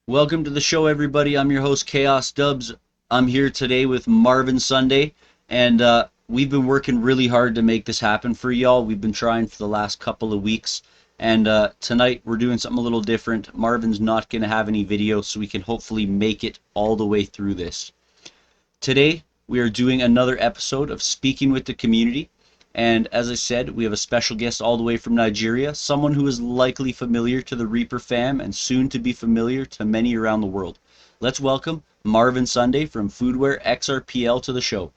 Welcome to the show, everybody. I'm your host, Chaos Dubs. I'm here today with Marvin Sunday, and we've been working really hard to make this happen for y'all. We've been trying for the last couple of weeks, and tonight we're doing something a little different. Marvin's not going to have any video, so we can hopefully make it all the way through this. Today, we are doing another episode of Speaking with the Community. And as I said, we have a special guest all the way from Nigeria, someone who is likely familiar to the Reaper fam and soon to be familiar to many around the world. Let's welcome Marvin Sunday from Foodware XRPL to the show.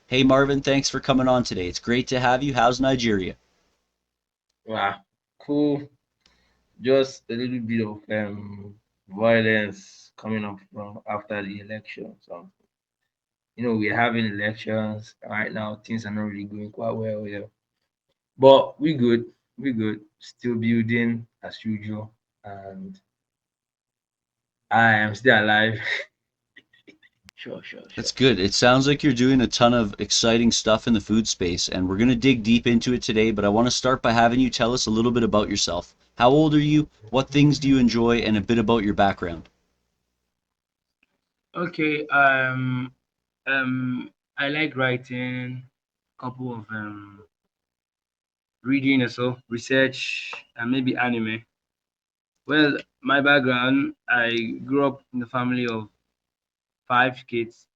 Hey Marvin, thanks for coming on today. It's great to have you. How's Nigeria? Wow, cool. Just a little bit of violence coming up from after the elections. We're having elections right now. Things are not really going quite well here, but we good. We good. Still building as usual, and I am still alive. Sure, sure, That's sure. good. It sounds like you're doing a ton of exciting stuff in the food space, and we're going to dig deep into it today, but I want to start by having you tell us a little bit about yourself. How old are you? What things do you enjoy? And a bit about your background. Okay. I like writing. Couple of reading also, research, and maybe anime. Well, my background, I grew up in a family of five kids.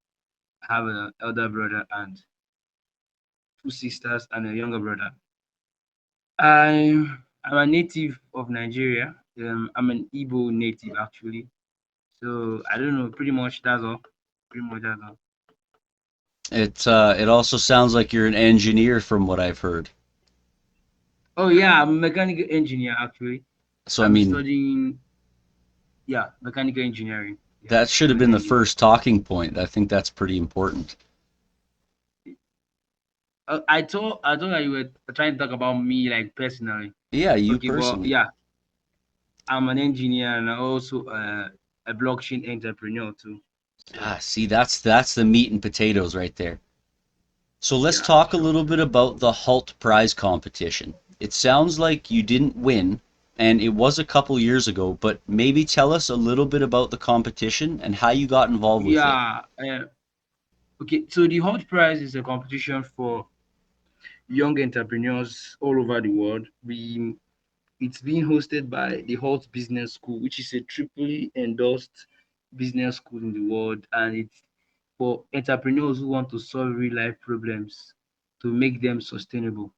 I have an elder brother and two sisters and a younger brother. I'm a native of Nigeria. I'm an Igbo native actually. So I don't know, pretty much that's all. Pretty much that's all. It also sounds like you're an engineer from what I've heard. Oh yeah, I'm a mechanical engineer actually. So I I'm mean, studying, yeah, mechanical engineering. Yeah, that should have been mechanical the engineering. first talking point. I think that's pretty important. I thought that you were trying to talk about me like personally. Yeah, you Okay, but personally. yeah, I'm an engineer and also a blockchain entrepreneur too. So Ah, see, that's the meat and potatoes right there. So let's yeah, talk a sure, little sure. bit about the Halt prize competition. It sounds like you didn't win, and it was a couple years ago, but maybe tell us a little bit about the competition and how you got involved with it. Yeah. Okay, so the Hot Prize is a competition for young entrepreneurs all over the world. It's being hosted by the Hot Business School, which is a triply endorsed business school in the world, and it's for entrepreneurs who want to solve real life problems to make them sustainable.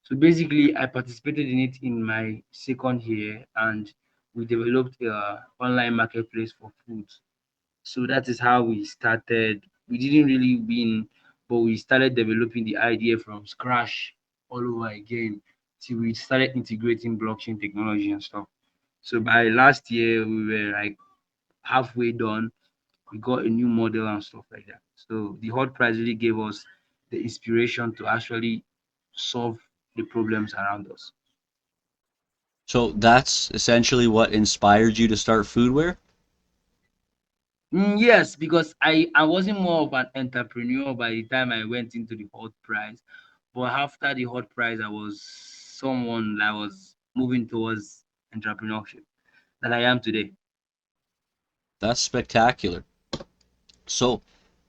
So basically, I participated in it in my second year, and we developed a online marketplace for food. So that is how we started. We didn't really win, but we started developing the idea from scratch all over again. Till we started integrating blockchain technology and stuff. So by last year, we were like halfway done. We got a new model and stuff like that. So the hot prize really gave us the inspiration to actually solve the problems around us. So that's essentially what inspired you to start Foodware? Yes, because I wasn't more of an entrepreneur by the time I went into the hot prize, but after the hot prize, I was someone that was moving towards entrepreneurship that I am today. That's spectacular. So,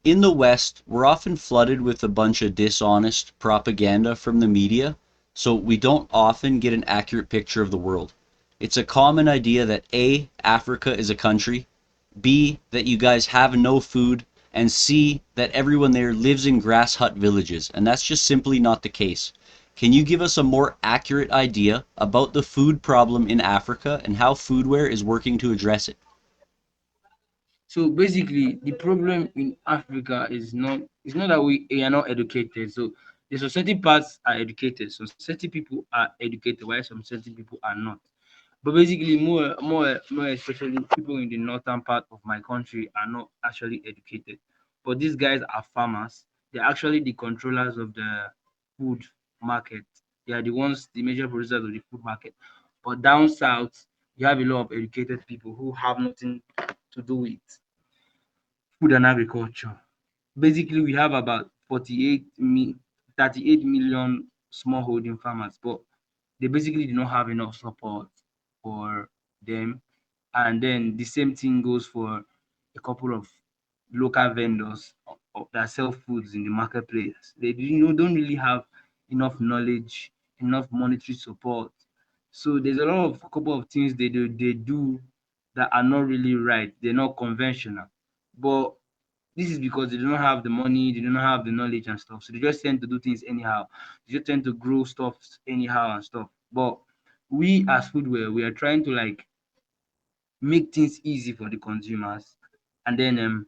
in the West, we're often flooded with a bunch of dishonest propaganda from the media, so we don't often get an accurate picture of the world. It's a common idea that A, Africa is a country, B, that you guys have no food, and C, that everyone there lives in grass hut villages, and that's just simply not the case. Can you give us a more accurate idea about the food problem in Africa and how Foodware is working to address it? So basically, the problem in Africa is not that we are not educated. So the society parts are educated. So certain people are educated, while certain people are not. But basically, more especially people in the northern part of my country are not actually educated. But these guys are farmers. They're actually the controllers of the food market. They are the ones, the major producers of the food market. But down south, you have a lot of educated people who have nothing to do with food and agriculture. Basically, we have about 38 million small holding farmers, but they basically do not have enough support for them. And then the same thing goes for a couple of local vendors that sell foods in the marketplace. They don't really have enough knowledge, enough monetary support. So there's a lot of couple of things they do that are not really right. They're not conventional. But this is because they do not have the money, they do not have the knowledge and stuff. So they just tend to do things anyhow. They just tend to grow stuff anyhow and stuff. But we as Foodware, we are trying to like make things easy for the consumers, and then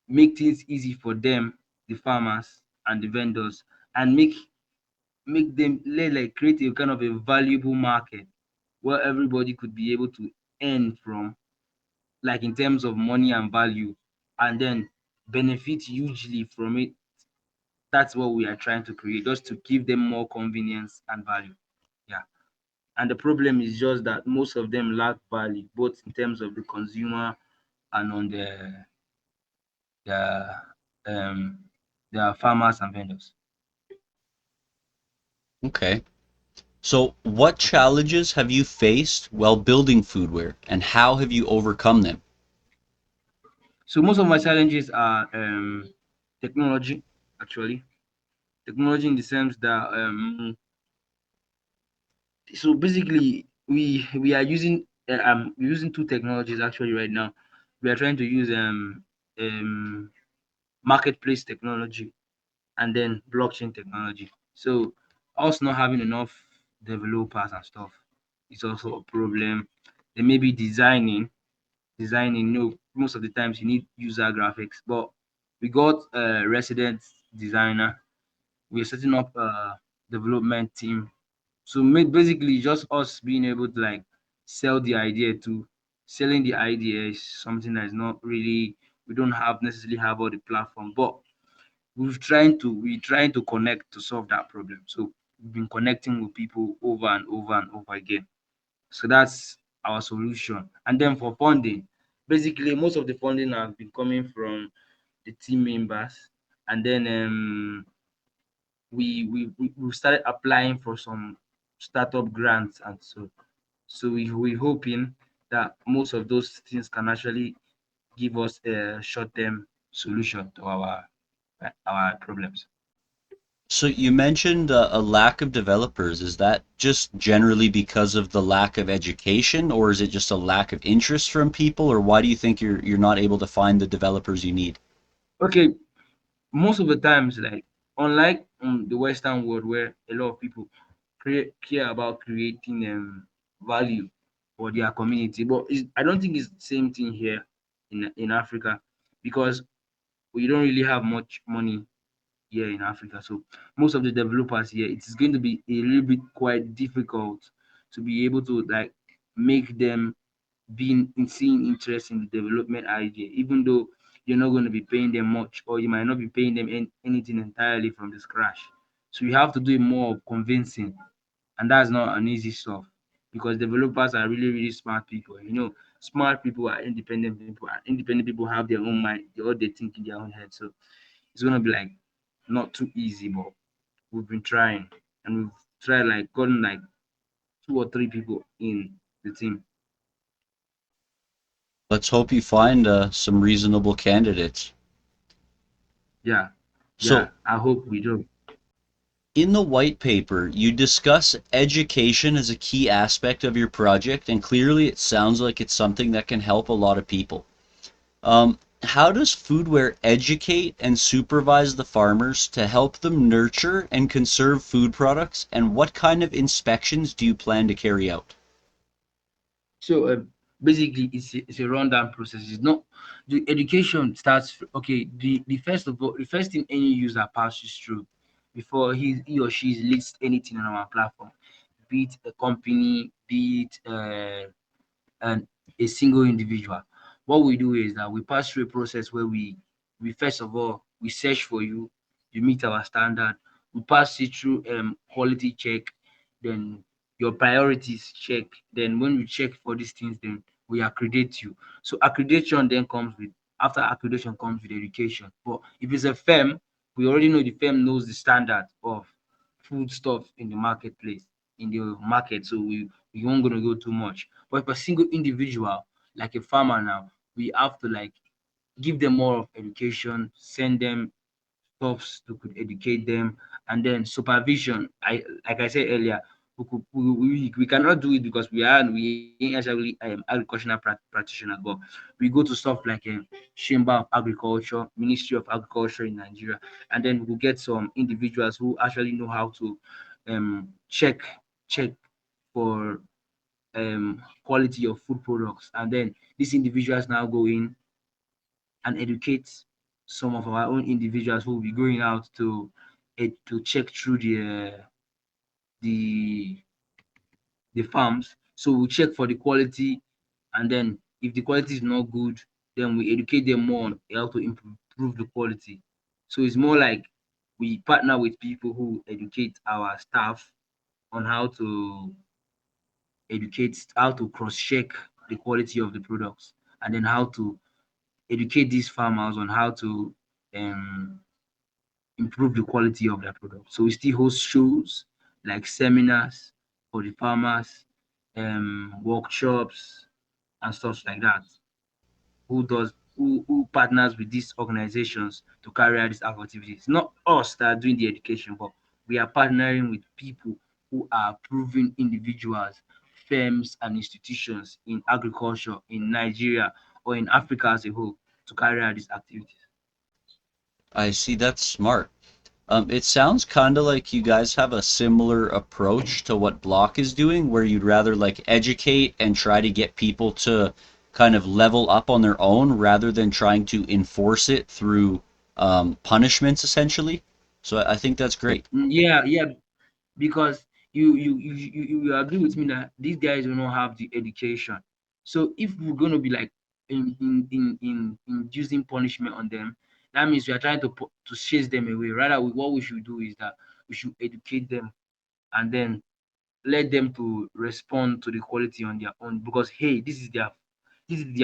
make things easy for them, the farmers and the vendors, and make them like create a kind of a valuable market where everybody could be able to earn from, like in terms of money and value, and then benefit hugely from it. That's what we are trying to create, just to give them more convenience and value. Yeah. And the problem is just that most of them lack value, both in terms of the consumer and on the um the farmers and vendors. Okay. So, what challenges have you faced while building Foodware, and how have you overcome them? So most of my challenges are technology, actually. Technology in the sense that so basically we're using two technologies actually right now. We are trying to use um marketplace technology and then blockchain technology. So us not having enough developers and stuff is also a problem. Then maybe designing, most of the times you need user graphics, but we got a resident designer. We're setting up a development team. So basically just us being able to like sell the idea to selling the idea is something that is not really, we don't have necessarily have all the platform, but we're trying to connect to solve that problem. So we've been connecting with people over and over and over again. So that's our solution. And then for funding, basically most of the funding has been coming from the team members. And then we started applying for some startup grants, and so we're hoping that most of those things can actually give us a short-term solution to our problems. So, you mentioned a lack of developers. Is that just generally because of the lack of education, or is it just a lack of interest from people, or why do you think you're not able to find the developers you need? Okay, most of the times, like unlike the Western world where a lot of people care about creating value for their community, but I don't think it's the same thing here in Africa, because we don't really have much money here in Africa. So most of the developers here, it is going to be a little bit quite difficult to be able to like make them being in seeing interest in the development idea, even though you're not going to be paying them much, or you might not be paying them anything entirely from the scratch. So you have to do more of convincing, and that's not an easy stuff, because developers are really really smart people. Smart people are independent people. And independent people have their own mind. They think in their own head. So it's gonna be like not too easy, but we've been trying, and we've tried like gotten like two or three people in the team. Let's hope you find some reasonable candidates. Yeah, yeah. So, I hope we do. in the white paper, you discuss education as a key aspect of your project, and clearly it sounds like it's something that can help a lot of people. How does Foodware educate and supervise the farmers to help them nurture and conserve food products, and what kind of inspections do you plan to carry out? So basically, it's a rundown process. It's not the education starts. Okay, the first of all, the first thing any user passes through before he or she lists anything on our platform, be it a company, be it and a single individual. What we do is that we pass through a process where we first of all we search for you, you meet our standard, we pass it through quality check, then your priorities check. Then when we check for these things, then we accredit you. So accreditation then comes with after accreditation comes with education. But if it's a firm, we already know the firm knows the standard of food stuff in the marketplace, in the market. So we won't gonna go too much. But if a single individual, like a farmer now, we have to like give them more of education, send them stuffs to could educate them, and then supervision. I like I said earlier, we cannot do it because we ain't actually agricultural practitioner, but we go to stuff like Chamber of Agriculture, Ministry of Agriculture in Nigeria, and then we'll get some individuals who actually know how to check for quality of food products, and then these individuals now go in and educate some of our own individuals who will be going out to check through the the farms. So we check for the quality, and then if the quality is not good, then we educate them more on how to improve the quality. So it's more like we partner with people who educate our staff on how to cross check the quality of the products, and then how to educate these farmers on how to um improve the quality of their product. So we still host shows like seminars for the farmers, workshops and stuff like that. Who partners with these organizations to carry out these activities? Not us that are doing the education, but we are partnering with people who are proven individuals, firms and institutions in agriculture in Nigeria or in Africa as a whole to carry out these activities. I see. That's smart. It sounds kind of like you guys have a similar approach to what Block is doing, where you'd rather like educate and try to get people to kind of level up on their own rather than trying to enforce it through punishments, essentially. So I think that's great. Yeah, yeah, because you agree with me that these guys do not have the education. So if we're going to be like in using punishment on them, that means we are trying to chase them away. Rather, what we should do is that we should educate them, and then let them to respond to the quality on their own, because hey, this is their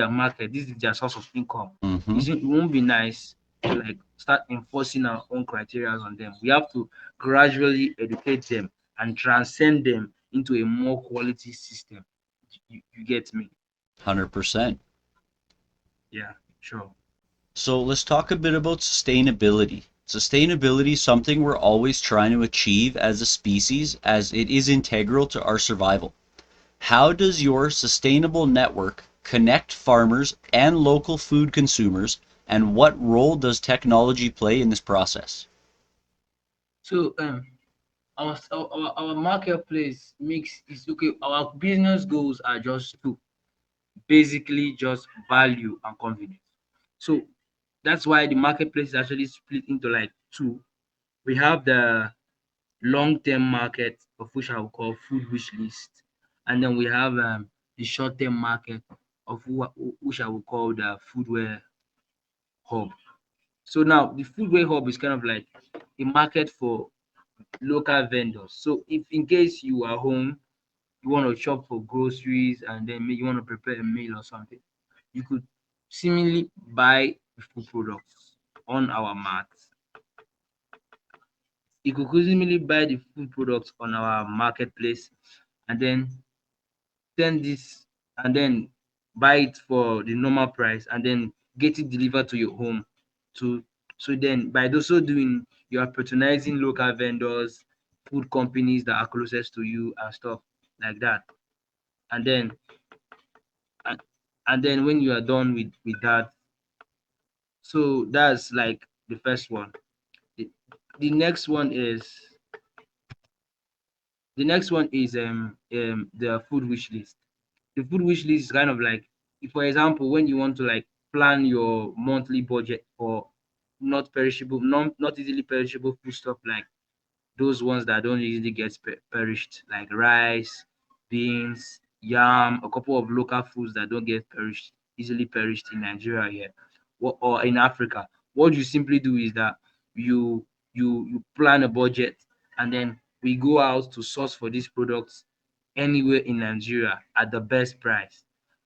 market, this is their source of income. Mm-hmm. It won't be nice to like start enforcing our own criteria on them. We have to gradually educate them and transcend them into a more quality system. You get me? 100%. Yeah, sure. So let's talk a bit about sustainability. Sustainability is something we're always trying to achieve as a species, as it is integral to our survival. How does your sustainable network connect farmers and local food consumers, and what role does technology play in this process? So our marketplace makes is okay. Our business goals are just two, basically just value and convenience. So that's why the marketplace is actually split into like two. We have the long-term market, of which I will call food wish list, and then we have the short-term market of which I will call the foodware hub. So now the foodware hub is kind of like a market for local vendors. So if in case you are home, you want to shop for groceries, and then maybe you want to prepare a meal or something, you could seemingly buy food products on our mats. You could seemingly buy the food products on our marketplace, and then send this, and then buy it for the normal price, and then get it delivered to your home. To so then by so doing, you are patronizing local vendors, food companies that are closest to you and stuff like that. And then and, and then when you are done with that, so that's like the first one. The, the next one is the food wish list. The food wish list is kind of like, if, for example, when you want to like plan your monthly budget for not easily perishable food stuff, like those ones that don't easily get perished, like rice, beans, yam, a couple of local foods that don't get easily perished in Nigeria here, or in Africa. What you simply do is that you plan a budget, and then we go out to source for these products anywhere in Nigeria at the best price,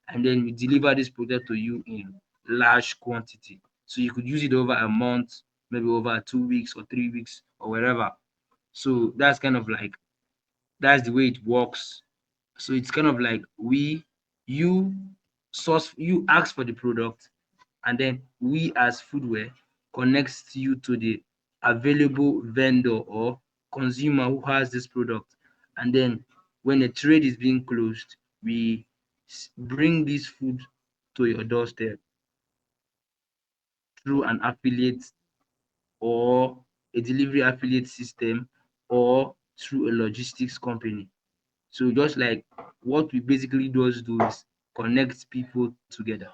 and then we deliver this product to you in large quantity. So you could use it over a month, maybe over 2 weeks or 3 weeks or wherever. So that's kind of like that's the way it works. So it's kind of like you you ask for the product, and then we as Foodware connects you to the available vendor or consumer who has this product. And then when a trade is being closed, we bring this food to your doorstep through an affiliate or a delivery affiliate system or through a logistics company. So just like what we basically does do is connect people together.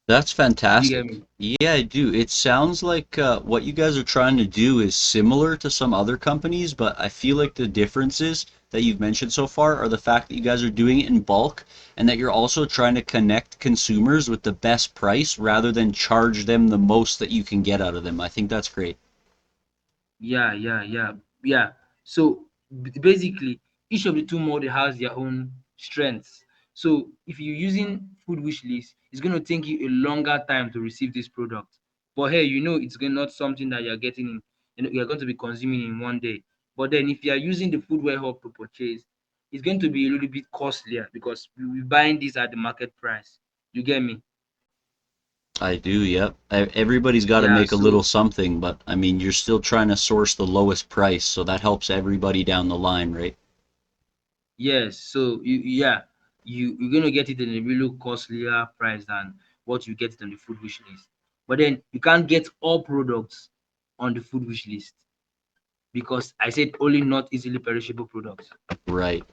That's Did you get fantastic. me? Yeah, I do. It sounds like what you guys are trying to do is similar to some other companies, but I feel like the differences that you've mentioned so far are the fact that you guys are doing it in bulk and that you're also trying to connect consumers with the best price rather than charge them the most that you can get out of them. I think that's great. Yeah. So basically, each of the two model has their own strengths. So if you're using food wish list, it's going to take you a longer time to receive this product. But hey, it's not something that you're getting in, you're going to be consuming in one day. But then if you are using the food warehouse to purchase, it's going to be a little bit costlier because we're buying this at the market price. You get me? I do, yep. Everybody's got to Yeah. make a little So something, but I mean, you're still trying to source the lowest price, so that helps everybody down the line, right? yes, so you're gonna get it in a really costlier price than what you get it on the food wish list. But then you can't get all products on the food wish list because I said only not easily perishable products. Right.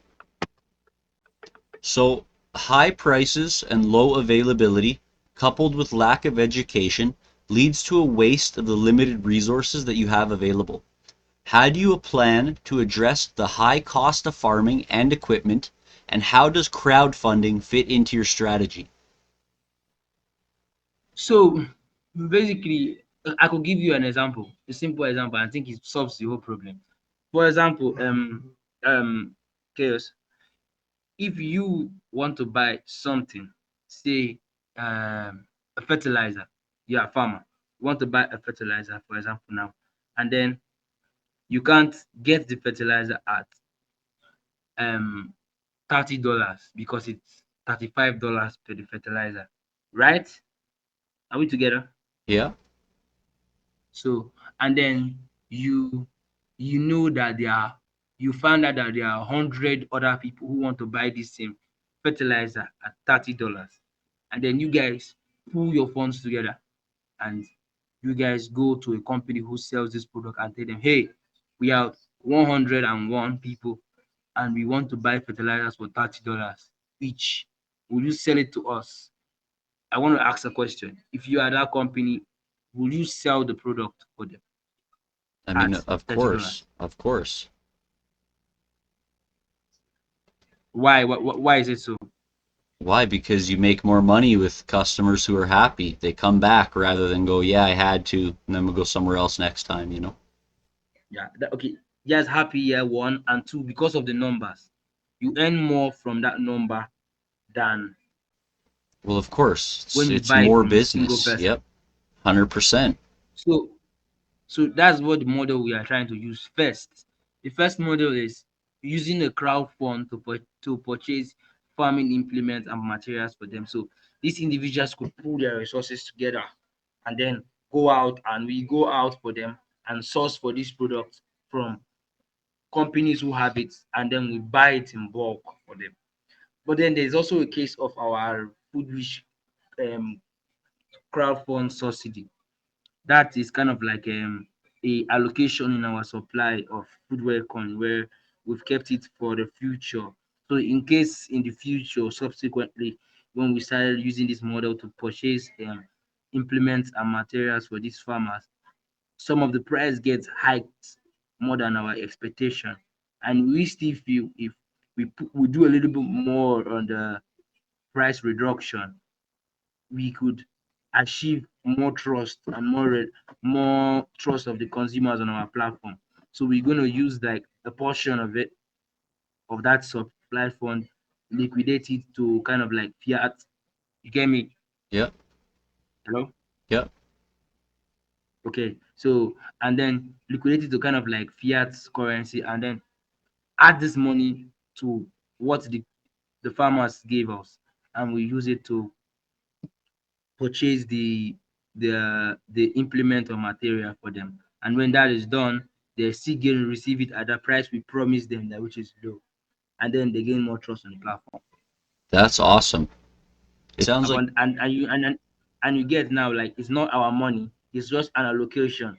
So, high prices and low availability, coupled with lack of education, leads to a waste of the limited resources that you have available. How do you plan to address the high cost of farming and equipment, and how does crowdfunding fit into your strategy? So basically, I could give you an example, a simple example. I think it solves the whole problem. For example, um, chaos. If you want to buy something, say a fertilizer, you're a farmer, you want to buy a fertilizer, for example, now, and then you can't get the fertilizer at um $30 because it's $35 per the fertilizer, right? Are we together? Yeah, So, and then you know that you found out that there are 100 other people who want to buy this same fertilizer at $30. And then you guys pull your funds together and you guys go to a company who sells this product and tell them, hey, we have 101 people and we want to buy fertilizers for $30 each. Will you sell it to us? I want to ask a question. If you are that company, will you sell the product for them I mean, at of course, $30? of course. Why? Why is it so? Why? Because you make more money with customers who are happy. They come back rather than go, yeah, I had to, and then we'll go somewhere else next time, you know? Yeah. Okay. Yes, happy year one and two because of the numbers. You earn more from that number than Well, of course, when you it's buy it more from a single business. person. Yep, 100%. So So that's what the model we are trying to use first. The first model is using a crowd fund to purchase farming implements and materials for them. So these individuals could pool their resources together and then go out and we go out for them and source for this product from companies who have it and then we buy it in bulk for them. But then there's also a case of our food rich um, crowd fund subsidy. That is kind of like a allocation in our supply of foodware coin where we've kept it for the future. So in case in the future, subsequently, when we started using this model to purchase implements and materials for these farmers, some of the price gets hiked more than our expectation. And we still feel if we do a little bit more on the price reduction, we could achieve more trust and more trust of the consumers on our platform. So we're going to use like a portion of it of that supply fund, liquidate it to kind of like fiat. You get me? Yep, Hello? yep. Okay. So and then liquidate it to kind of like fiat currency, and then add this money to what the farmers gave us, and we use it to purchase the implement or material for them. And when that is done, they still going to receive it at the price we promised them, that which is low, and then they gain more trust on the platform. That's awesome. It sounds like And you get now, like, it's not our money, it's just an allocation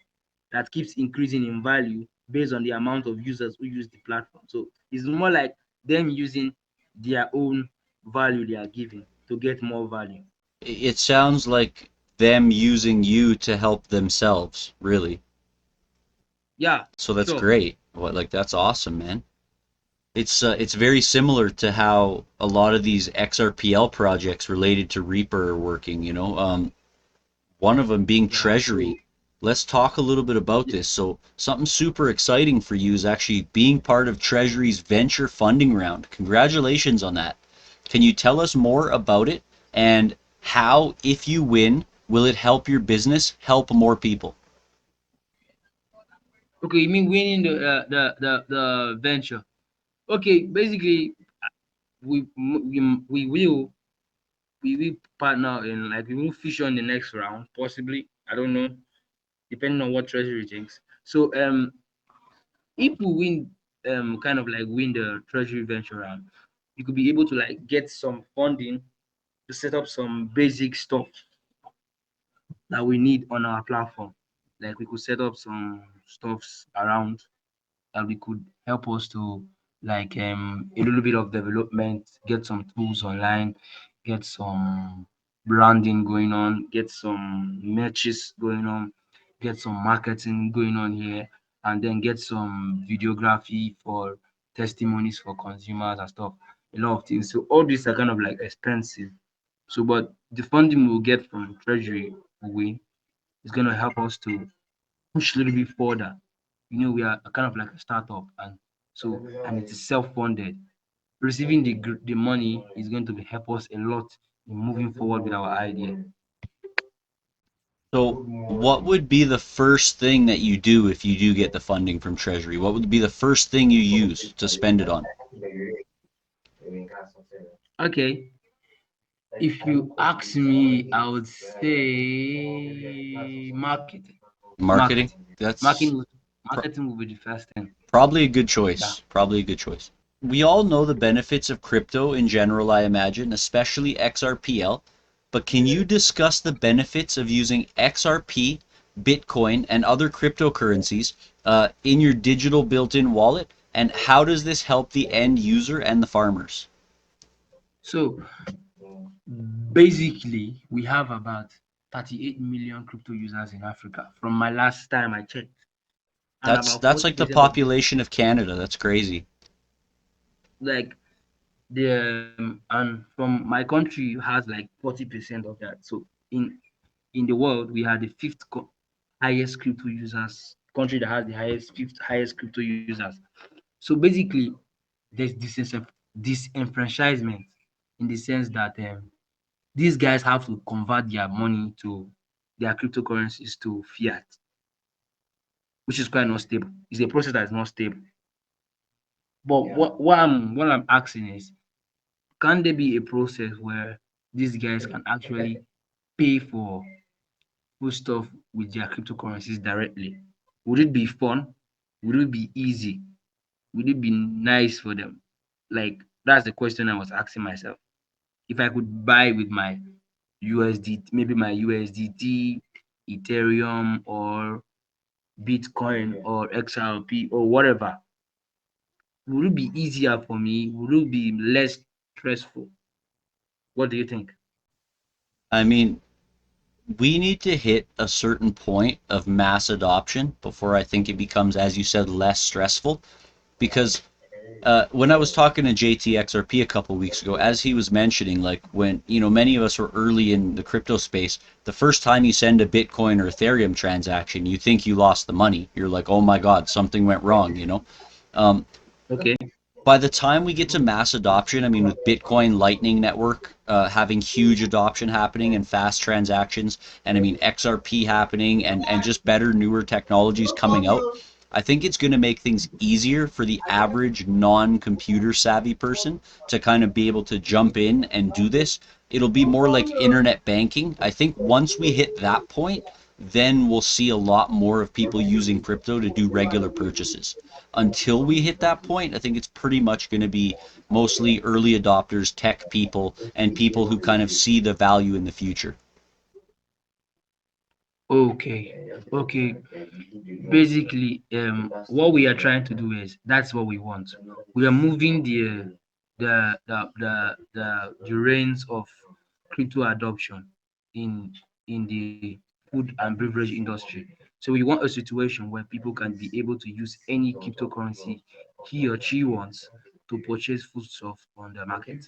that keeps increasing in value based on the amount of users who use the platform. So it's more like them using their own value they are giving to get more value. it sounds like them using you to help themselves, really. Yeah, So that's sure. great. What like that's awesome, man. It's very similar to how a lot of these XRPL projects related to Reaper are working, you know. One of them being Yeah, Treasury. so Let's talk a little bit about this. So, something super exciting for you is actually being part of Treasury's venture funding round. Congratulations on that. Can you tell us more about it and how, if you win, will it help your business help more people? okay, you mean winning the venture? Okay, basically we will partner in, like, we will fish on the next round, possibly. I don't know, depending on what Treasury thinks. So if we win, kind of like win the Treasury venture round, you could be able to like get some funding to set up some basic stuff that we need on our platform. Like, we could set up some stuffs around that we could help us to, like, a little bit of development, get some tools online, get some branding going on, get some merches going on, get some marketing going on here, and then get some videography for testimonies for consumers and stuff. A lot of things. So all these are kind of like expensive. So, but the funding we'll get from Treasury away is going to help us to push a little bit further. You know, we are kind of like a startup, and so, and it is self-funded. Receiving the money is going to help us a lot in moving forward with our idea. So, what would be the first thing that you do if you do get the funding from Treasury? What would be the first thing you use to spend it on? Okay, if you ask me, I would say marketing. Marketing? Marketing. That's Marketing. pr- Marketing will be the first thing. probably a good Yeah. choice. Probably a good choice. We all know the benefits of crypto in general, I imagine, especially XRPL. But can you discuss the benefits of using XRP, Bitcoin, and other cryptocurrencies in your digital built-in wallet? And how does this help the end user and the farmers? So basically, we have about 38 million crypto users in Africa from my last time I checked. And about That's like the 40% of this, population of Canada. That's crazy. like, and from my country has like 40% of that. So in the world, we are the highest crypto users, country that has the fifth highest crypto users. So basically, there's disenfranchisement in the sense that these guys have to convert their money to their cryptocurrencies to fiat, which is quite not stable. It's a process that is not stable. But what I'm asking is, can there be a process where these guys can actually pay for food stuff with their cryptocurrencies directly? Would it be fun? Would it be easy? Would it be nice for them? Like, that's the question I was asking myself. If I could buy with my USD, maybe my USDT, Ethereum, or Bitcoin, or XRP, or whatever, would it be easier for me? Would it be less stressful? What do you think? I mean, we need to hit a certain point of mass adoption before I think it becomes, as you said, less stressful. Because when I was talking to JTXRP a couple weeks ago, as he was mentioning, like when many of us were early in the crypto space, the first time you send a Bitcoin or Ethereum transaction, you think you lost the money. You're like, oh my God, something went wrong. Um, Okay. by the time we get to mass adoption, I mean, with Bitcoin Lightning Network having huge adoption happening and fast transactions, and I mean XRP happening, and just better, newer technologies coming out, I think it's going to make things easier for the average non-computer savvy person to kind of be able to jump in and do this. It'll be more like internet banking. I think once we hit that point, then we'll see a lot more of people using crypto to do regular purchases. Until we hit that point, I think it's pretty much going to be mostly early adopters, tech people, and people who kind of see the value in the future. Okay, okay. Basically, what we are trying to do is that's what we want. We are moving the reins of crypto adoption in the food and beverage industry. So we want a situation where people can be able to use any cryptocurrency he or she wants to purchase foodstuff on the market.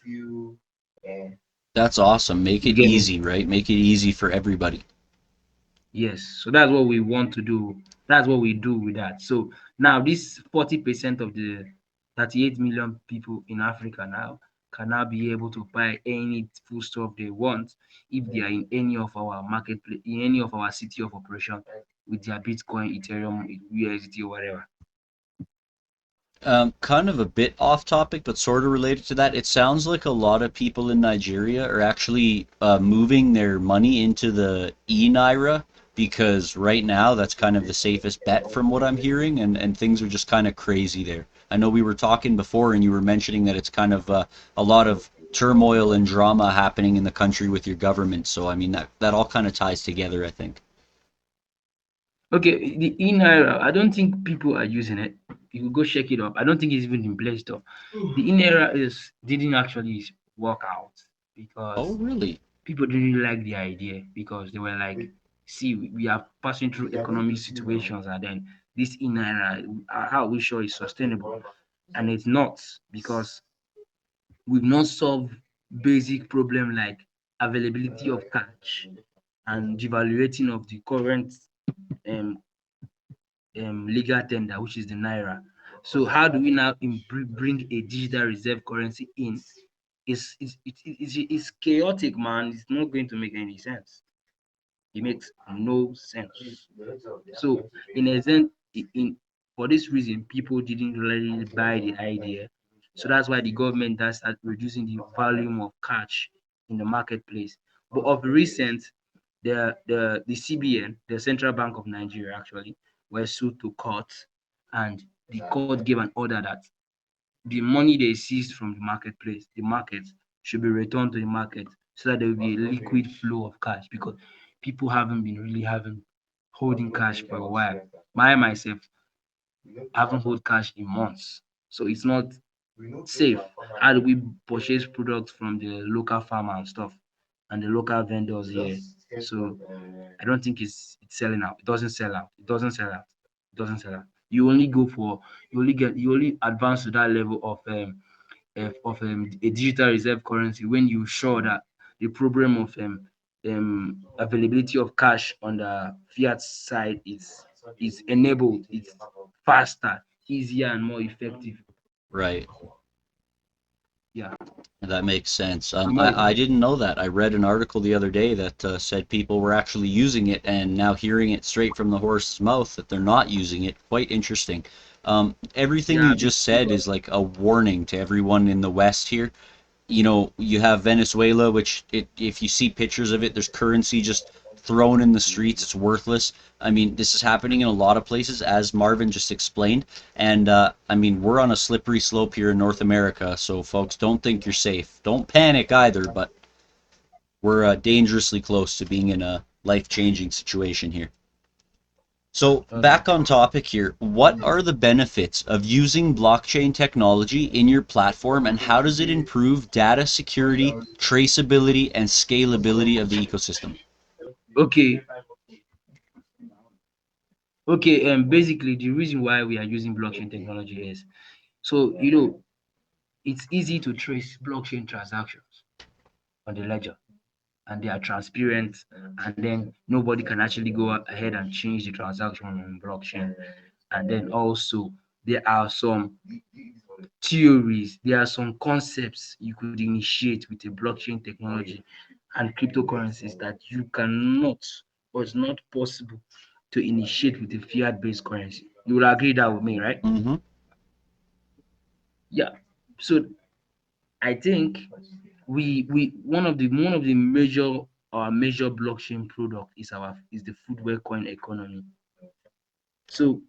That's awesome. Make You it get me? easy, right? Make it easy for everybody. Yes, so that's what we want to do. That's what we do with that. So now this 40% of the 38 million people in Africa now can now be able to buy any food stuff they want if they are in any of our marketplace, in any of our city of operation with their Bitcoin, Ethereum, USD or whatever. Kind of a bit off topic, but sort of related to that. It sounds like a lot of people in Nigeria are actually moving their money into the e-naira because right now that's kind of the safest bet from what I'm hearing, and things are just kind of crazy there. I know we were talking before, and you were mentioning that it's kind of a lot of turmoil and drama happening in the country with your government. So I mean that all kind of ties together, I think. Okay, the e-naira, I don't think people are using it. You could go check it up. I don't think it's even in Play Store. The e-naira is didn't actually work out Oh, because really? people didn't really like the idea because they were like, see, we are passing through economic situations and then this e-naira, how are we sure it's sustainable? And it's not because we've not solved basic problem like availability of cash and devaluating of the current um, legal tender, which is the naira. So how do we now bring a digital reserve currency in? It's chaotic, man. It's not going to make any sense. It makes no sense. So in a sense, in for this reason, people didn't really buy the idea. So that's why the government does start reducing the volume of cash in the marketplace. But of recent, the CBN, the Central Bank of Nigeria, actually were sued to court, and the court gave an order that the money they seized from the marketplace, the market, should be returned to the market so that there will be a liquid flow of cash because people haven't been really having holding cash for a while. I myself haven't hold cash in months. So it's not safe. How do we purchase products from the local farmer and stuff and the local vendors here? So I don't think it's selling out. It doesn't sell out. It doesn't sell out. It doesn't sell out. You only go for you only advance to that level of a digital reserve currency when you sure that the problem of availability of cash on the fiat side is enabled. It's faster, easier, and more effective. Right. Yeah, That makes sense. and more I effective. didn't know that. I read an article the other day that said people were actually using it, and now hearing it straight from the horse's mouth that they're not using it. Quite interesting. Everything Yeah, you just said is like a warning to everyone in the West here. You have Venezuela, which if you see pictures of it, there's currency just thrown in the streets. It's worthless. I mean, this is happening in a lot of places, as Marvin just explained. And I mean, we're on a slippery slope here in North America, so folks, don't think you're safe. Don't panic either, but we're dangerously close to being in a life-changing situation here. So, okay. back on topic here, what are the benefits of using blockchain technology in your platform and how does it improve data security, traceability, and scalability of the ecosystem? Okay, okay. Basically, the reason why we are using blockchain technology is so it's easy to trace blockchain transactions on the ledger, and they are transparent, and then nobody can actually go ahead and change the transaction on blockchain. And then also there are some theories, there are some concepts you could initiate with a blockchain technology and cryptocurrencies that you cannot or it's not possible to initiate with a fiat-based currency. You will agree that with me, right? Mm-hmm. Yeah. So I think we one of the major blockchain product is the Foodware coin economy. So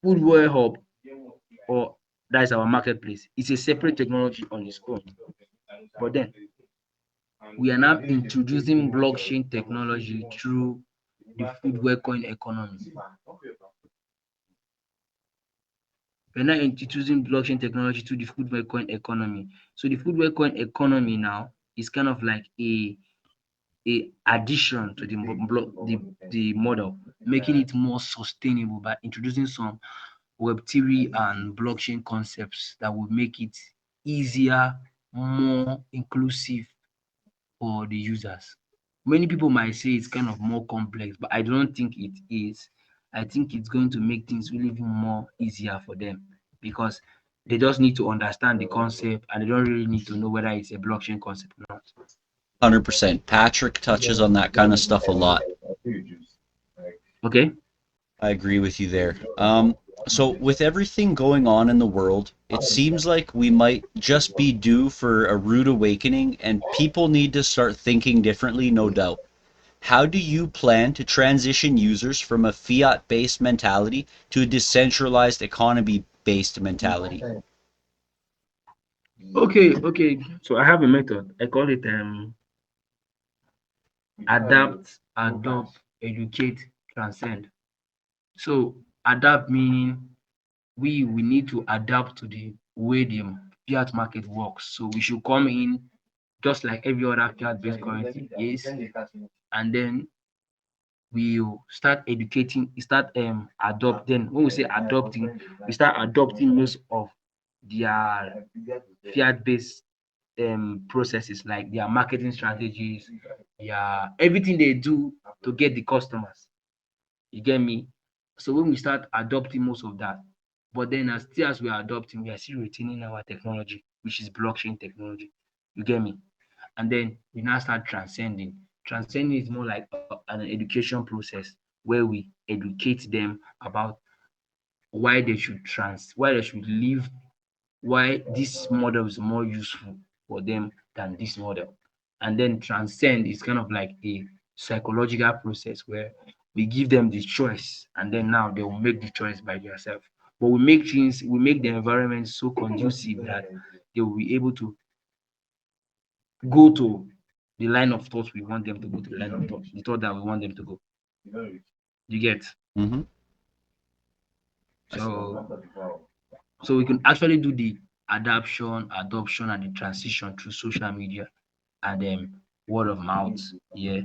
Foodware Hub, or that is our marketplace, it's a separate technology on its own. But then we are now introducing blockchain technology through the Foodware coin economy. We're now introducing blockchain technology to the Foodware coin economy. So the Foodware coin economy now is kind of like a addition to the model, making it more sustainable by introducing some Web3 and blockchain concepts that will make it easier, more inclusive for the users. Many people might say it's kind of more complex, but I don't think it is. I think it's going to make things really even more easier for them because they just need to understand the concept and they don't really need to know whether it's a blockchain concept or not. 100%. Patrick touches on that kind of stuff a lot. Okay. I agree with you there. So with everything going on in the world, it seems like we might just be due for a rude awakening, and people need to start thinking differently, no doubt. How do you plan to transition users from a fiat-based mentality to a decentralized economy-based mentality? Okay. So I have a method. I call it adapt, adopt, educate, transcend. So adapt meaning we need to adapt to the way the fiat market works. So we should come in just like every other fiat-based currency is, and then we'll start educating, start adopting. When we say adopting, we start adopting most of their fiat-based processes, like their marketing strategies, their everything they do to get the customers. You get me? So when we start adopting most of that, but then as still as we are adopting, we are still retaining our technology, which is blockchain technology. You get me? And then we now start transcending. Transcending is more like an education process where we educate them about why they should leave, why this model is more useful for them than this model. And then transcend is kind of like a psychological process where we give them the choice and then now they will make the choice by themselves. But we make the environment so conducive that they will be able to go to the line of thought we want them to go to, the line of thought, the thought that we want them to go. You get? Mm-hmm. So so we can actually do the adoption, and the transition through social media and word of mouth. Yeah,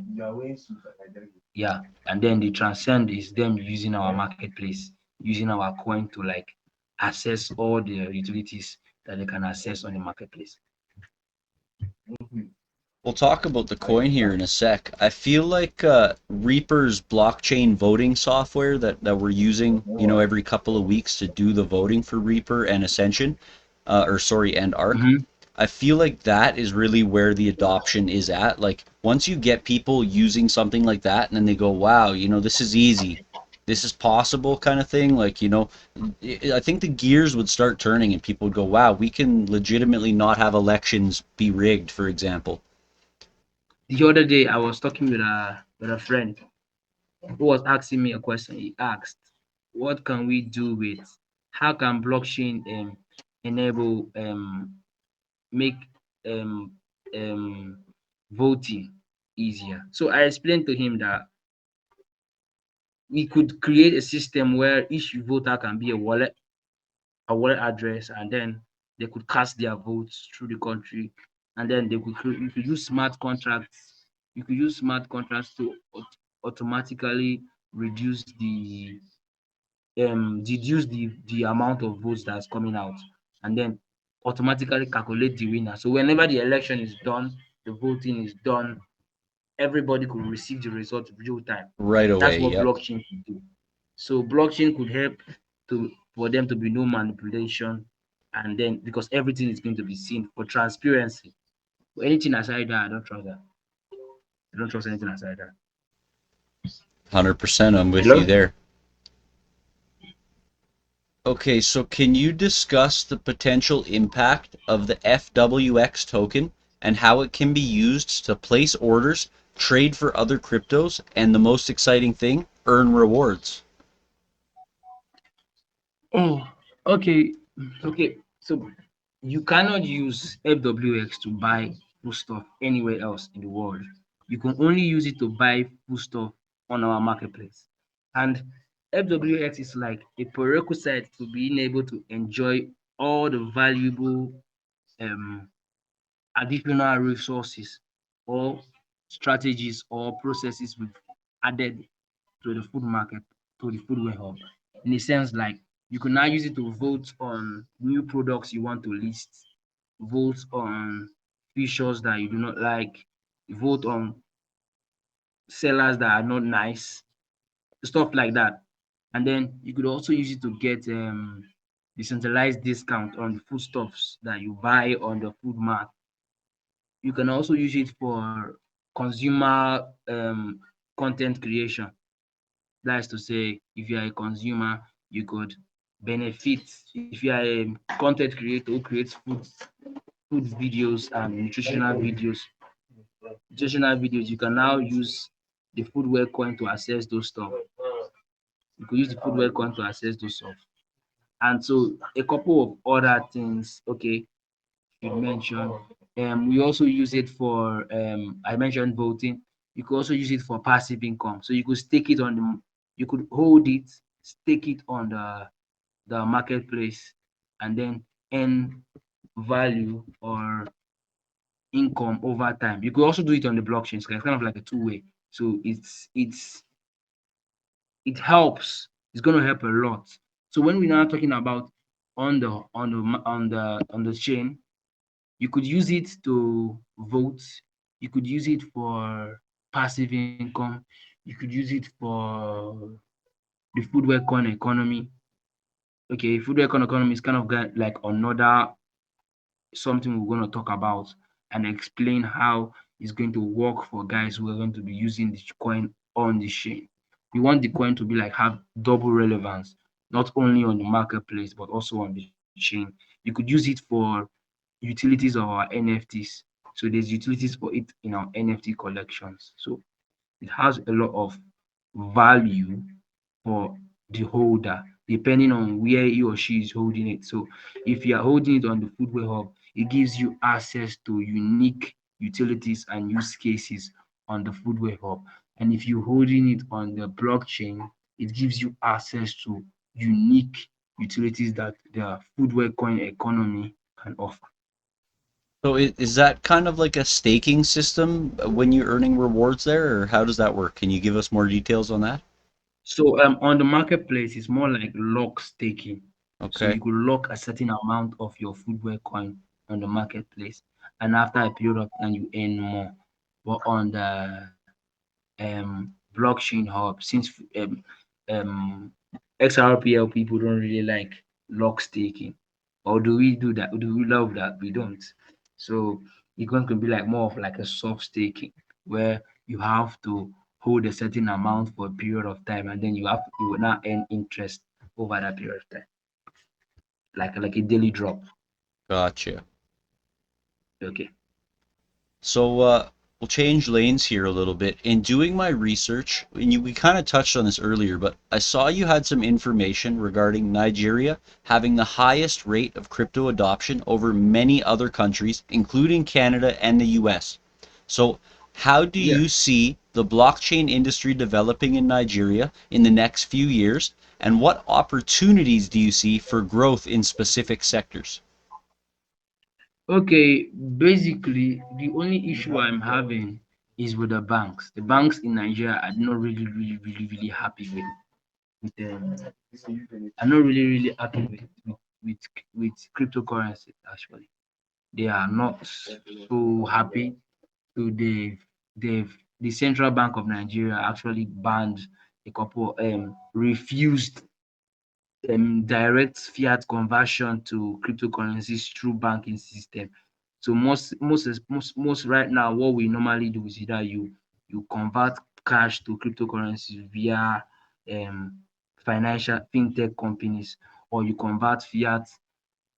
yeah. And then the transcend is them using our marketplace, using our coin to like access all the utilities that they can access on the marketplace. We'll talk about the coin here in a sec. I feel like Reaper's blockchain voting software that we're using, every couple of weeks to do the voting for Reaper and Ascension, or sorry, and Arc. Mm-hmm. I feel like that is really where the adoption is at. Like once you get people using something like that, and then they go, "Wow, this is easy, this is possible," kind of thing. Like I think the gears would start turning, and people would go, "Wow, we can legitimately not have elections be rigged," for example. The other day, I was talking with a friend who was asking me a question. He asked, "What can we do with? How can blockchain enable make um, um, voting easier?" So I explained to him that we could create a system where each voter can be a wallet address, and then they could cast their votes through the country, and then you could use smart contracts. You could use smart contracts to automatically reduce the amount of votes that's coming out, and then automatically calculate the winner. So whenever the election is done, the voting is done, everybody could receive the result real time. Right That's away, what yep. blockchain could do. So blockchain could help to for them to be no manipulation. and then because everything is going to be seen for transparency. But anything aside that, I don't trust that. I don't trust anything aside that. 100%, I'm with you Hello? there. Okay, so can you discuss the potential impact of the FWX token and how it can be used to place orders, trade for other cryptos, and the most exciting thing, earn rewards? Oh, okay. Okay. So you cannot use FWX to buy foodstuff anywhere else in the world. You can only use it to buy foodstuff on our marketplace. And FWX is like a prerequisite to being able to enjoy all the valuable um, additional resources or strategies or processes we've added to the food market, to the foodware hub. In a sense, like you can now use it to vote on new products you want to list, vote on features that you do not like, vote on sellers that are not nice, stuff like that. And then you could also use it to get decentralized discount on the foodstuffs that you buy on the food mart. You can also use it for consumer content creation. That is to say, if you are a consumer, you could benefit. If you are a content creator who creates food videos and nutritional videos, you can now use the foodware coin to access those stuff. You could use the foodware coin to access those stuff. And so a couple of other things, okay, you mentioned. We also use it for I mentioned voting. You could also use it for passive income. So you could stake it on the you could hold it, stake it on the marketplace, and then earn value or income over time. You could also do it on the blockchain. So it's kind of like a two-way. So it helps. It's going to help a lot. So when we're now talking about on the chain, you could use it to vote. You could use it for passive income. You could use it for the foodware coin economy. Okay, foodware coin economy is kind of like another something we're going to talk about and explain how it's going to work for guys who are going to be using the coin on the chain. We want the coin to be like have double relevance, not only on the marketplace but also on the chain. You could use it for utilities of our NFTs. So there's utilities for it in our NFT collections. So it has a lot of value for the holder, depending on where he or she is holding it. So if you are holding it on the Foodway Hub, it gives you access to unique utilities and use cases on the Foodway Hub. And if you're holding it on the blockchain, it gives you access to unique utilities that the Foodway coin economy can offer. So is that kind of like a staking system when you're earning rewards there, or how does that work? Can you give us more details on that? So on the marketplace, it's more like lock staking. So Okay, you could lock a certain amount of your footwear coin on the marketplace, and after a period of time, you earn more. But on the blockchain hub, since um, XRPL people don't really like lock staking, or do we do that? Do we love that? We don't. So it's going to be like more of like a soft staking where you have to hold a certain amount for a period of time, and then you will now earn interest over that period of time, like a daily drop. gotcha. Okay. So we'll change lanes here a little bit. In doing my research, and we kind of touched on this earlier, but I saw you had some information regarding Nigeria having the highest rate of crypto adoption over many other countries, including Canada and the US. So how do Yeah. you see the blockchain industry developing in Nigeria in the next few years, and what opportunities do you see for growth in specific sectors? Okay, basically, the only issue I'm having is with the banks. The banks in Nigeria are not really happy with I'm not really happy with with cryptocurrency actually. They are not so happy. So the Central Bank of Nigeria actually banned a couple refused direct fiat conversion to cryptocurrencies through banking system. So most right now, what we normally do is either you convert cash to cryptocurrencies via um, financial fintech companies, or you convert fiat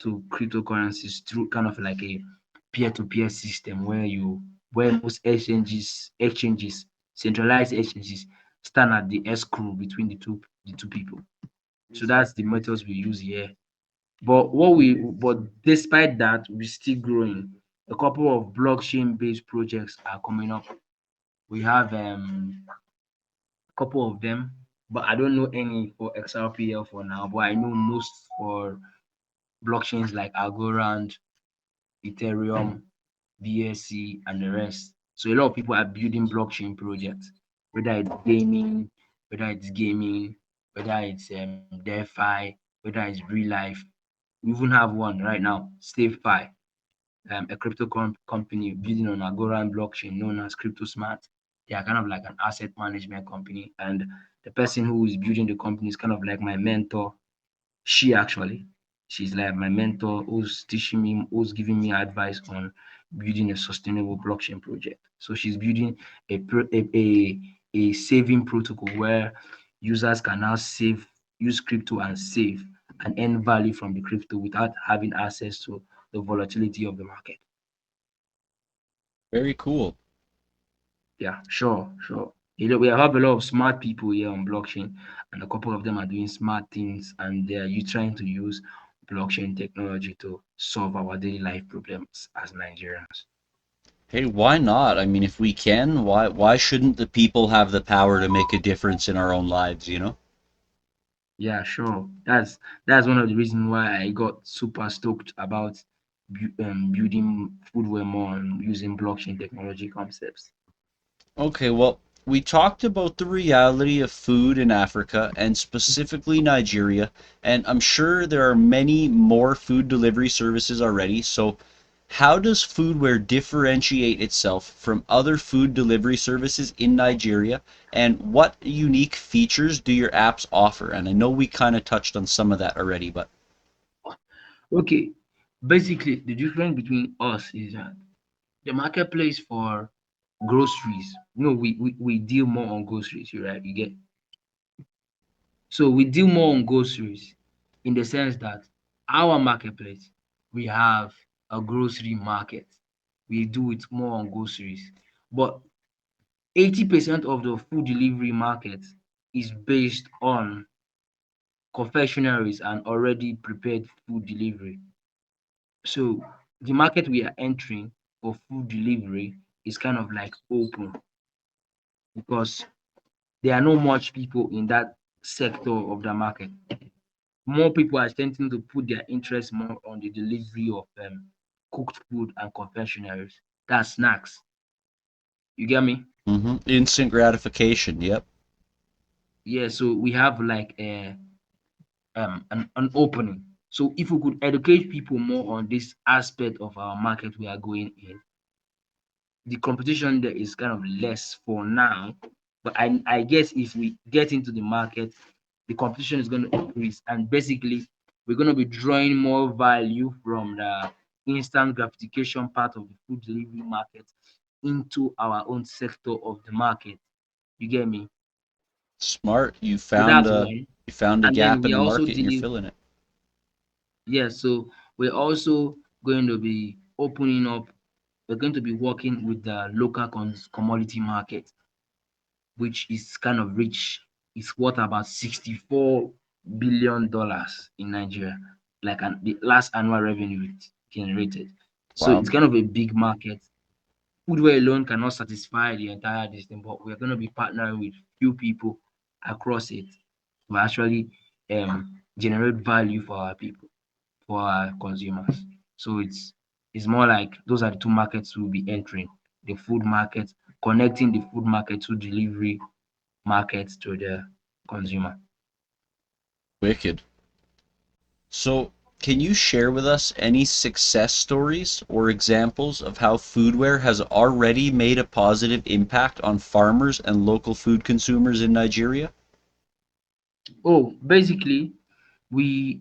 to cryptocurrencies through kind of like a peer-to-peer system where most exchanges, centralized exchanges, stand at the escrow between the two people. So that's the methods we use here. But despite that, we're still growing. A couple of blockchain-based projects are coming up. We have a couple of them, but I don't know any for XRPL for now. But I know most for blockchains like Algorand, Ethereum, BSC, and the rest. So a lot of people are building blockchain projects, whether it's gaming, whether it's gaming, whether it's DeFi, whether it's real life. We even have one right now, SafeFi, a crypto company building on Agora blockchain known as CryptoSmart. They are kind of like an asset management company, and the person who is building the company is kind of like my mentor. She actually, she's like my mentor who's teaching me, who's giving me advice on building a sustainable blockchain project. So she's building a saving protocol where users can now use crypto and save and earn value from the crypto without having access to the volatility of the market. Very cool. Yeah, sure. We have a lot of smart people here on blockchain, and a couple of them are doing smart things, and they're you trying to use blockchain technology to solve our daily life problems as Nigerians. Hey, why not? I mean, if we can, why shouldn't the people have the power to make a difference in our own lives, you know? Yeah, sure. That's one of the reasons why I got super stoked about building Foodware more and using blockchain technology concepts. Okay, well, we talked about the reality of food in Africa and specifically Nigeria, and I'm sure there are many more food delivery services already. So, how does Foodware differentiate itself from other food delivery services in Nigeria, and what unique features do your apps offer? And I know we kind of touched on some of that already, but Okay, basically the difference between us is that the marketplace for groceries. No, we deal more on groceries, you right? You get so we deal more on groceries in the sense that our marketplace, we have a grocery market. We do it more on groceries. But 80% of the food delivery market is based on confectionaries and already prepared food delivery. So the market we are entering for food delivery is kind of like open because there are not much people in that sector of the market. More people are tending to put their interest more on the delivery of cooked food and confectionaries. That's snacks. You get me? instant gratification, yep. Yeah. So we have like an opening. So if we could educate people more on this aspect of our market we are going in, the competition there is kind of less for now. But I guess if we get into the market, the competition is going to increase. And basically, we're going to be drawing more value from the instant gratification part of the food delivery market into our own sector of the market. You get me? Smart. So that's one. You found a And then gap in we the also market and you're deal, filling it. yeah, so we're also going to be opening up, we're going to be working with the local commodity market, which is kind of rich. It's worth about $64 billion in Nigeria, like the last annual revenue it generated. So Wow. it's kind of a big market. Foodware alone cannot satisfy the entire distance, but we're going to be partnering with few people across it to actually generate value for our people, for our consumers. So it's more like those are the two markets we'll be entering: the food market, connecting the food market to delivery market to the consumer. Wicked. So, can you share with us any success stories or examples of how Foodware has already made a positive impact on farmers and local food consumers in Nigeria? Oh, basically, we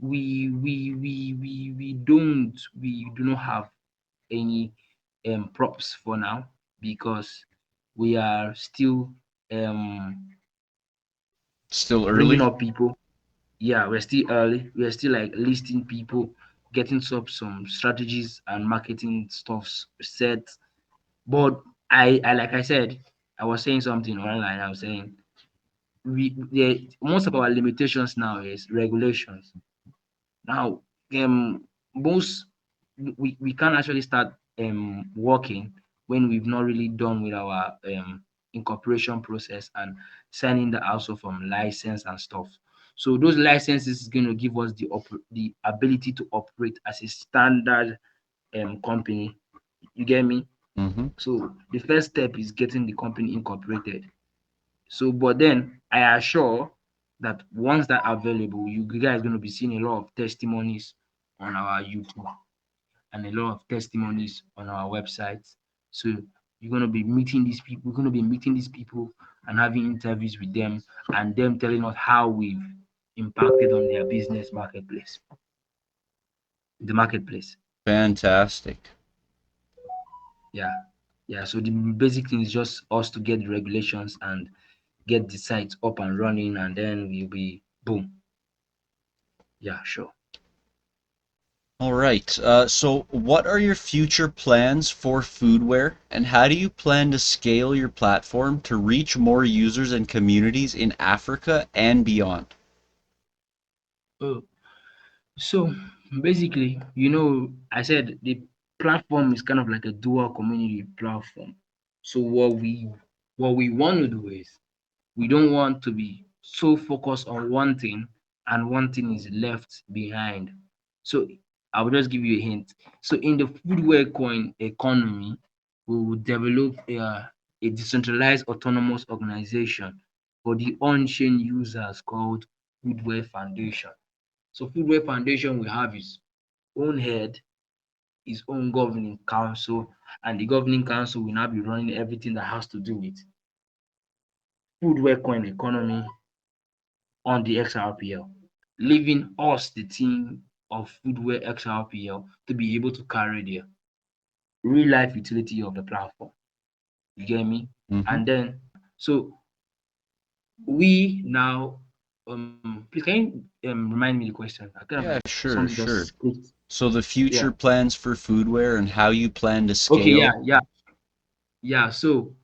do not have any props for now because we are still Still bringing early? up people. Yeah, we're still early. We're still like listing people, getting some strategies and marketing stuffs set. But I like I said, I was saying something online. I was saying most of our limitations now is regulations. Now, most we can't actually start working when we've not really done with our incorporation process and signing the also from license and stuff. So those licenses is going to give us the ability to operate as a standard company. You get me? Mm-hmm. So the first step is getting the company incorporated. So, but then I assure that once that available, you guys going to be seeing a lot of testimonies on our YouTube and a lot of testimonies on our websites. So you're going to be meeting these people. We're going to be meeting these people and having interviews with them and them telling us how we've impacted on their business marketplace. Fantastic. Yeah. Yeah. So the basic thing is just us to get the regulations and get the site up and running, and then we'll be boom. Yeah, sure. All right. So, what are your future plans for Foodware, and how do you plan to scale your platform to reach more users and communities in Africa and beyond? Oh, so basically, I said the platform is kind of like a dual community platform. So what we want to do is we don't want to be so focused on one thing and one thing is left behind. So I will just give you a hint. So in the foodware coin economy, we will develop a decentralized autonomous organization for the on-chain users called Foodware Foundation. So Foodware Foundation will have its own head, its own governing council, and the governing council will now be running everything that has to do with Foodware coin economy on the XRPL, leaving us, the team of Foodware XRPL, to be able to carry the real life utility of the platform. You get me? Mm-hmm. And then, so we now, please can you remind me the question? I kind of like Yeah, sure, something sure. just clicked. So, the Yeah. future plans for Foodware and how you plan to Okay. Yeah. scale. Yeah. Yeah. So,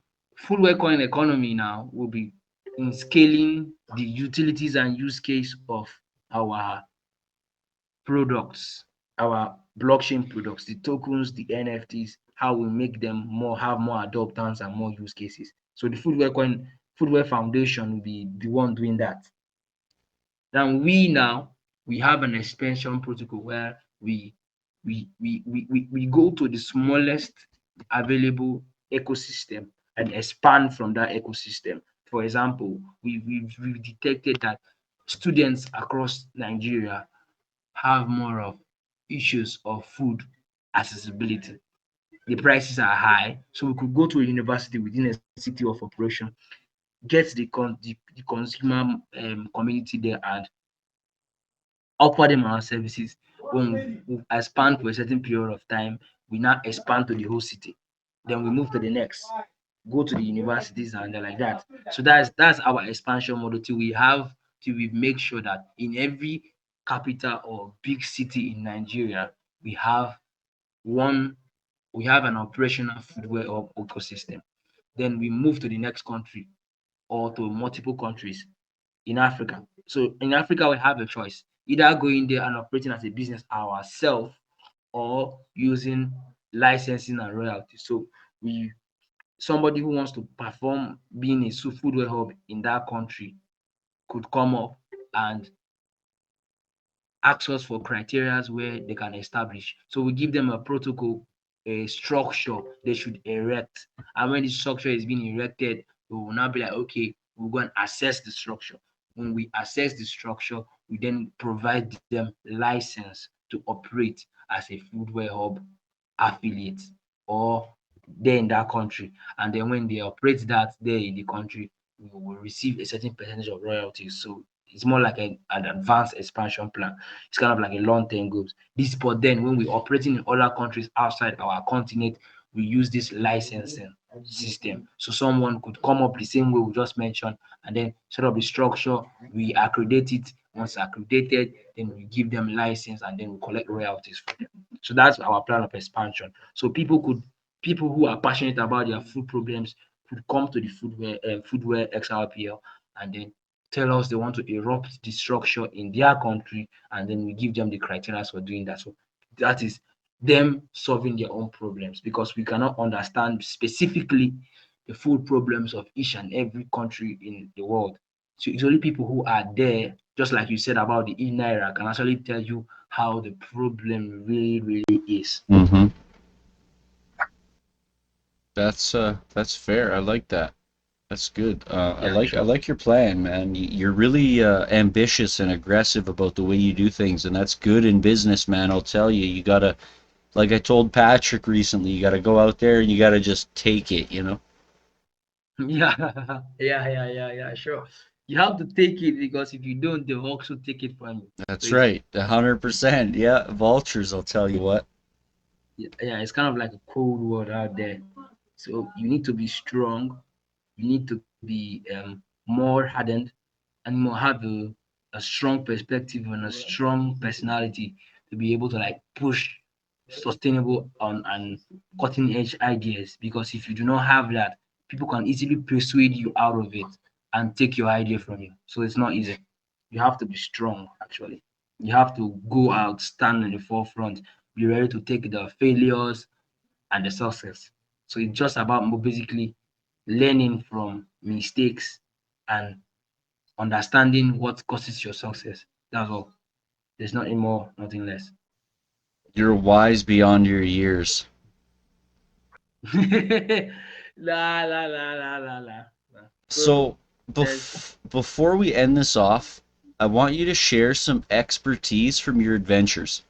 Foodware coin economy now will be in scaling the utilities and use case of our products, our blockchain products, the tokens, the NFTs, how we make them have more adoptants and more use cases. So the Foodware Foundation will be the one doing that. Then we have an expansion protocol where we go to the smallest available ecosystem and expand from that ecosystem. For example, we've detected that students across Nigeria have more of issues of food accessibility. The prices are high, so we could go to a university within a city of operation, get the consumer community there and offer them our services. When we expand for a certain period of time, we now expand to the whole city. Then we move to the next, go to the universities and like that. So that's our expansion model till we make sure that in every capital or big city in Nigeria, we have one we have an operational foodware ecosystem. Then we move to the next country or to multiple countries in Africa. So in Africa, we have a choice either going there and operating as a business ourselves or using licensing and royalty. So we somebody who wants to perform being a foodware hub in that country could come up and ask us for criteria where they can establish. So we give them a protocol, a structure they should erect. And when the structure is being erected, we will now be like, okay, we'll go and assess the structure. When we assess the structure, we then provide them license to operate as a foodware hub affiliate or there in that country. And then when they operate that there in the country, we will receive a certain percentage of royalties. So It's more like an advanced expansion plan. It's kind of like a long-term goals. This, but then when we're operating in other countries outside our continent, we use this licensing system. So someone could come up the same way we just mentioned, and then set up the structure, we accredit it. Once accredited, then we give them license, and then we collect royalties from them. So that's our plan of expansion. So people who are passionate about their food problems could come to the Foodware XRPL and then tell us they want to erupt the structure in their country, and then we give them the criteria for doing that. So that is them solving their own problems, because we cannot understand specifically the food problems of each and every country in the world. So it's only people who are there, just like you said about the e-naira, can actually tell you how the problem really is. Mm-hmm. That's fair. I like that. That's good. Yeah, I sure. like your plan, man. You're really ambitious and aggressive about the way you do things, and that's good in business, man. I'll tell you. You gotta, like I told Patrick recently, you gotta go out there and you gotta just take it, you know? Yeah, yeah, sure. You have to take it, because if you don't, they'll also take it from you. So That's right. 100%. Yeah, vultures, I'll tell you what. yeah, it's kind of like a cold war out there. So you need to be strong. You need to be more hardened, and more have a strong perspective and a strong personality to be able to like push sustainable on and cutting edge ideas. Because if you do not have that, people can easily persuade you out of it and take your idea from you. So it's not easy. You have to be strong actually. You have to go out, stand in the forefront, be ready to take the failures and the success. So it's just about basically learning from mistakes and understanding what causes your success. That's all. There's nothing more, nothing less. You're wise beyond your years. La la la la la la. La. So So, there's before we end this off, I want you to share some expertise from your adventures.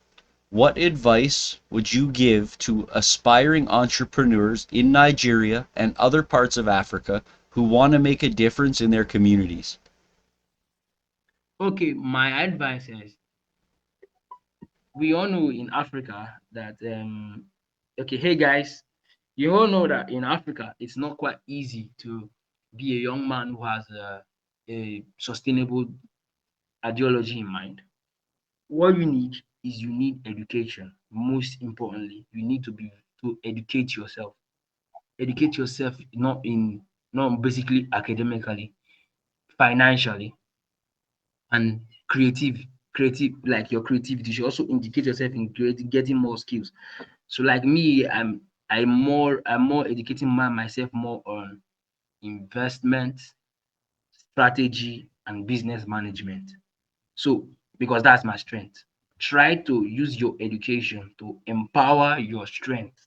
What advice would you give to aspiring entrepreneurs in Nigeria and other parts of Africa who want to make a difference in their communities? okay. My advice is, we all know in Africa that okay, hey guys, you all know that in Africa it's not quite easy to be a young man who has a sustainable ideology in mind. What you need is you need education. Most importantly, you need to educate yourself. Educate yourself not basically academically, financially, and creative like your creativity. You should also indicate yourself in getting more skills. So like me, I'm more educating myself more on investment, strategy, and business management. So, because that's my strength, try to use your education to empower your strength.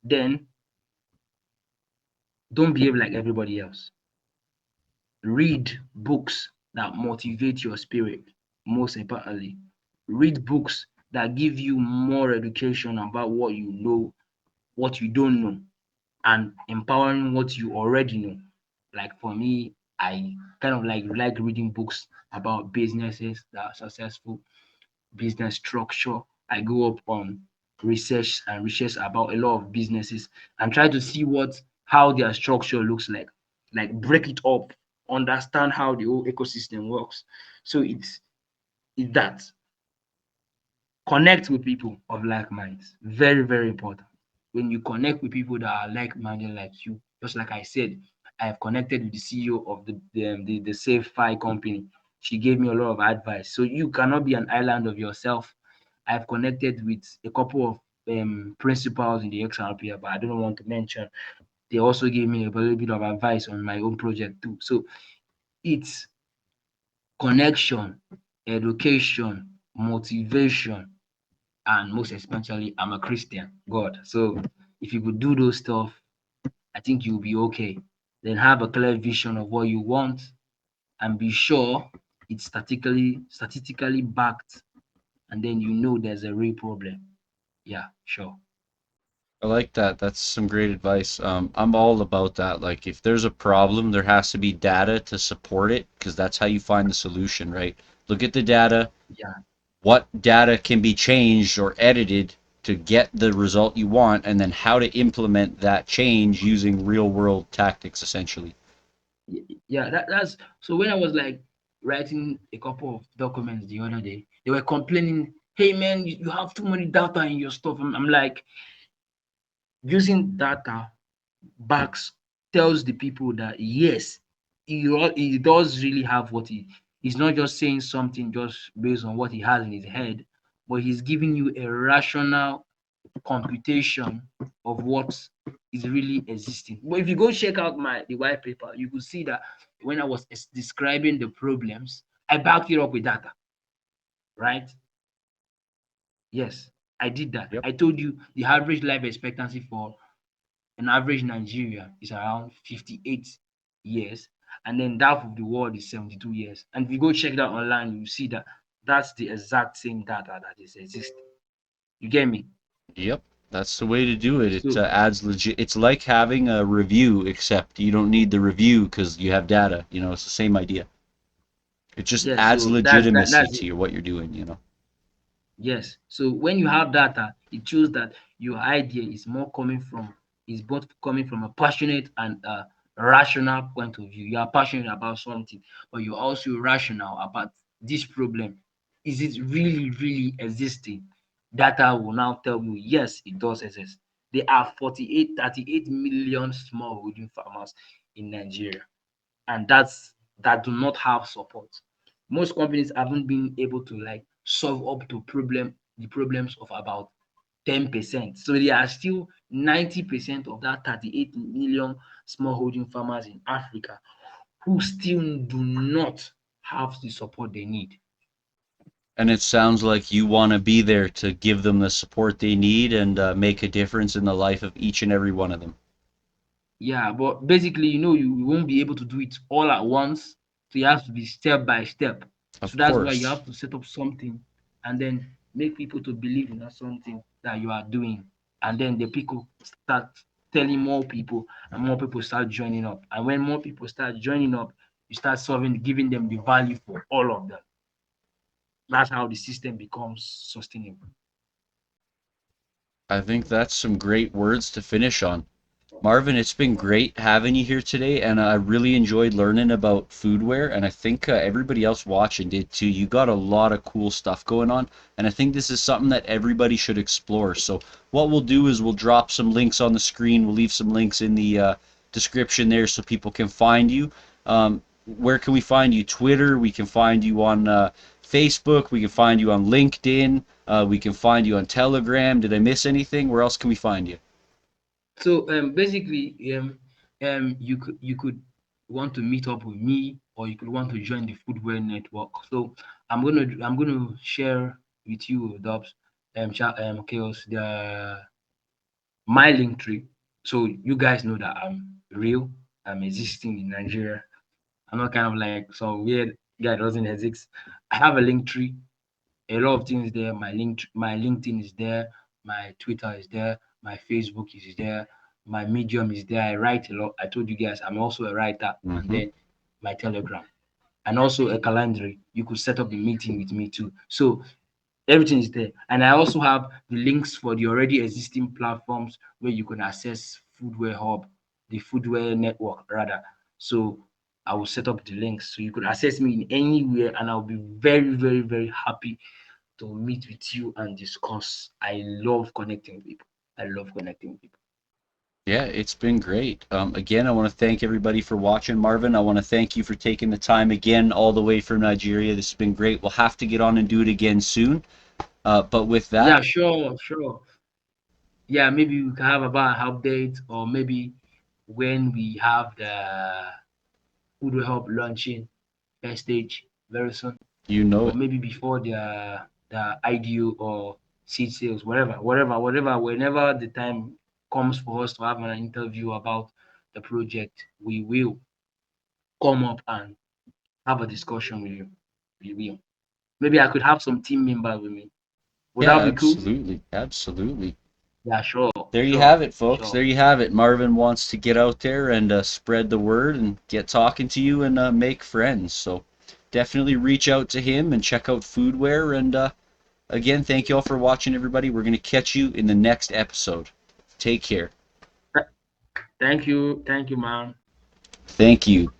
Then don't behave like everybody else. Read books that motivate your spirit. Most importantly, read books that give you more education about what you know, what you don't know, and empowering what you already know. Like for me, I kind of like reading books about businesses that are successful, business structure. I go up on research about a lot of businesses and try to see what how their structure looks like break it up, understand how the whole ecosystem works. So it's that connect with people of like minds. Very, very important. When you connect with people that are like minded like you, just like I said, I have connected with the CEO of the Safe Fi company. She gave me a lot of advice. So you cannot be an island of yourself. I've connected with a couple of principals in the XRPL, but I don't want to mention. They also gave me a little bit of advice on my own project too. So it's connection, education, motivation, and most especially I'm a Christian God. So if you could do those stuff, I think you'll be okay. Then have a clear vision of what you want and be sure it's statistically backed, and then you know there's a real problem. Yeah, sure. I like that. That's some great advice. I'm all about that. Like, if there's a problem, there has to be data to support it, because that's how you find the solution, right? Look at the data, Yeah, what data can be changed or edited to get the result you want, and then how to implement that change using real world tactics, essentially. yeah. That's so. When I was like writing a couple of documents the other day, they were complaining, "Hey man, you have too many data in your stuff." I'm like, using data backs tells the people that yes, he does really have what he's not just saying something just based on what he has in his head, but he's giving you a rational computation of what is really existing. But if you go check out the white paper, you could see that when I was describing the problems, I backed it up with data, right? Yes, I did that. Yep. I told you the average life expectancy for an average Nigeria is around 58 years, and then that of the world is 72 years. And if you go check that online, you see that that's the exact same data that is existing. You get me? Yep. That's the way to do it. It So adds legit. It's like having a review, except you don't need the review because you have data. It's the same idea. It just yes, adds so that legitimacy that's to it. what you're doing. Yes. So when you have data, it shows that your idea is both coming from a passionate and a rational point of view. You are passionate about something, but you're also rational about this problem. Is it really, really existing? Data will now tell you, yes, it does exist. There are 38 million smallholding farmers in Nigeria, and that do not have support. Most companies haven't been able to like solve up to the problems of about 10%. So there are still 90% of that 38 million smallholding farmers in Africa who still do not have the support they need. And it sounds like you want to be there to give them the support they need and make a difference in the life of each and every one of them. Yeah, but basically, you won't be able to do it all at once. So you have to be step by step. Of So that's why you course. have to set up something and then make people to believe in that something that you are doing. And then the people start telling more people and more people start joining up. And when more people start joining up, you start giving them the value for all of them. That's how the system becomes sustainable. I think that's some great words to finish on. Marvin, it's been great having you here today, and I really enjoyed learning about foodware, and I think everybody else watching did too. You got a lot of cool stuff going on, and I think this is something that everybody should explore. So what we'll do is we'll drop some links on the screen. We'll leave some links in the description there so people can find you. Where can we find you? Twitter. We can find you on Facebook. We can find you on LinkedIn. We can find you on Telegram. Did I miss anything? Where else can we find you? So basically, you could want to meet up with me, or you could want to join the Foodware network. So I'm gonna share with you, Dubs, Chaos, my link tree. So you guys know that I'm real. I'm existing in Nigeria. I'm not kind of like some weird guy that doesn't exist. I have a link tree, a lot of things there. My LinkedIn is there, my Twitter is there, my Facebook is there, my Medium is there. I write a lot. I told you guys I'm also a writer, and Mm-hmm. then my Telegram, and also a calendar. You could set up a meeting with me too. So everything is there. And I also have the links for the already existing platforms where you can access Foodware Hub, the Foodware network rather. So I will set up the links so you could access me in anywhere, and I'll be very, very, very happy to meet with you and discuss. I love connecting with people. I love connecting with people. Yeah, it's been great. Again, I want to thank everybody for watching. Marvin, I want to thank you for taking the time again all the way from Nigeria. This has been great. We'll have to get on and do it again soon. But with that, Yeah, sure, sure. Yeah, maybe we can have about an update, or maybe when we have the Foodware Hub launching first stage very soon, you know or it. maybe before the IDO or seed sales, whatever, whenever the time comes for us to have an interview about the project, we will come up and have a discussion with you. We will. Maybe I could have some team members with me. Would Yeah, that be cool? absolutely. Absolutely. Yeah, sure, There you sure, have it, folks. sure. There you have it. Marvin wants to get out there and spread the word and get talking to you and make friends. So definitely reach out to him and check out Foodware. And again, thank you all for watching, everybody. We're going to catch you in the next episode. Take care. Thank you, man. Thank you.